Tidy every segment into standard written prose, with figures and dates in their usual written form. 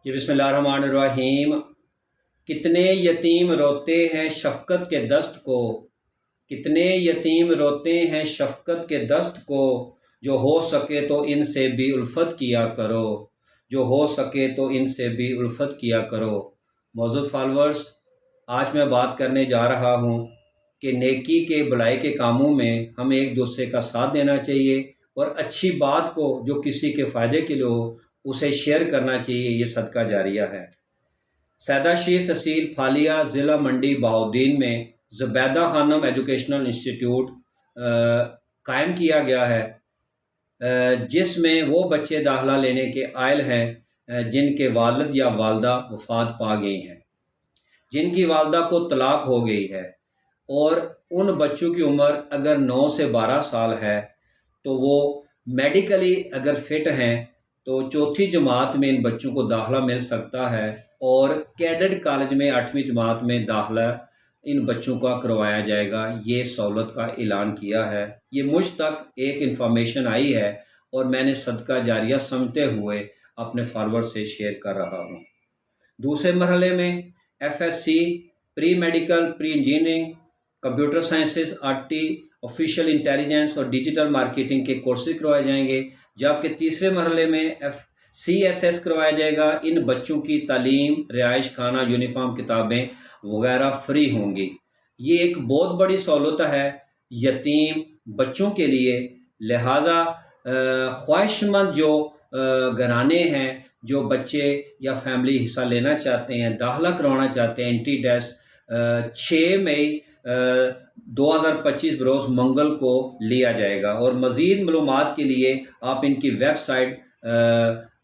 جی بسم اللہ الرحمن الرحیم۔ کتنے یتیم روتے ہیں شفقت کے دست کو، کتنے یتیم روتے ہیں شفقت کے دست کو، جو ہو سکے تو ان سے بھی الفت کیا کرو، جو ہو سکے تو ان سے بھی الفت کیا کرو۔ معزز فالورز، آج میں بات کرنے جا رہا ہوں کہ نیکی کے بھلائی کے کاموں میں ہمیں ایک دوسرے کا ساتھ دینا چاہیے اور اچھی بات کو جو کسی کے فائدے کے لیے ہو اسے شیئر کرنا چاہیے، یہ صدقہ جاریہ ہے۔ سیدہ شیر تحصیل پھالیہ ضلع منڈی بہاؤالدین میں زبیدہ خانم ایجوکیشنل انسٹیٹیوٹ قائم کیا گیا ہے، جس میں وہ بچے داخلہ لینے کے قائل ہیں جن کے والد یا والدہ وفات پا گئی ہیں، جن کی والدہ کو طلاق ہو گئی ہے، اور ان بچوں کی عمر اگر 9 سے 12 سال ہے تو وہ میڈیکلی اگر فٹ ہیں تو چوتھی جماعت میں ان بچوں کو داخلہ مل سکتا ہے، اور کیڈٹ کالج میں 8ویں جماعت میں داخلہ ان بچوں کا کروایا جائے گا۔ یہ سہولت کا اعلان کیا ہے، یہ مجھ تک ایک انفارمیشن آئی ہے اور میں نے صدقہ جاریہ سمجھتے ہوئے اپنے فارورڈ سے شیئر کر رہا ہوں۔ دوسرے مرحلے میں FSC pre medical, pre engineering, computer sciences, artificial intelligence اور ڈیجیٹل مارکیٹنگ کے کورسز کروائے جائیں گے، جبکہ تیسرے مرحلے میں CSS کروایا جائے گا۔ ان بچوں کی تعلیم، رہائش خانہ، یونیفارم، کتابیں وغیرہ فری ہوں گی۔ یہ ایک بہت بڑی سہولت ہے یتیم بچوں کے لیے، لہٰذا خواہش مند جو گھرانے ہیں، جو بچے یا فیملی حصہ لینا چاہتے ہیں، داخلہ کروانا چاہتے ہیں، انٹری ٹیسٹ 6 مئی 2025 بروز منگل کو لیا جائے گا، اور مزید معلومات کے لیے آپ ان کی ویب سائٹ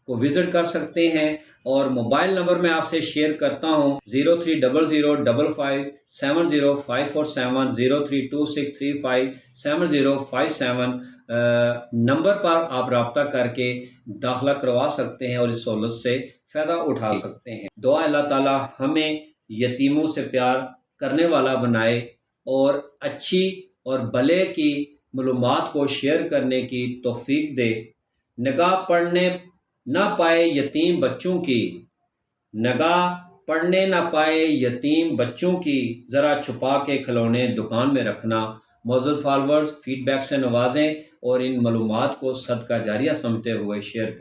کو وزٹ کر سکتے ہیں، اور موبائل نمبر میں آپ سے شیئر کرتا ہوں 030055705470 0326357057 نمبر پر آپ رابطہ کر کے داخلہ کروا سکتے ہیں اور اس سہولت سے فائدہ اٹھا سکتے ہیں۔ دعا اللہ تعالی ہمیں یتیموں سے پیار کرنے والا بنائے اور اچھی اور بھلے کی معلومات کو شیئر کرنے کی توفیق دے۔ نگاہ پڑھنے نہ پائے یتیم بچوں کی، نگاہ پڑھنے نہ پائے یتیم بچوں کی، ذرا چھپا کے کھلونے دکان میں رکھنا۔ معزز فالورز، فیڈ بیک سے نوازیں اور ان معلومات کو صدقہ جاریہ سمجھتے ہوئے شیئر کریں۔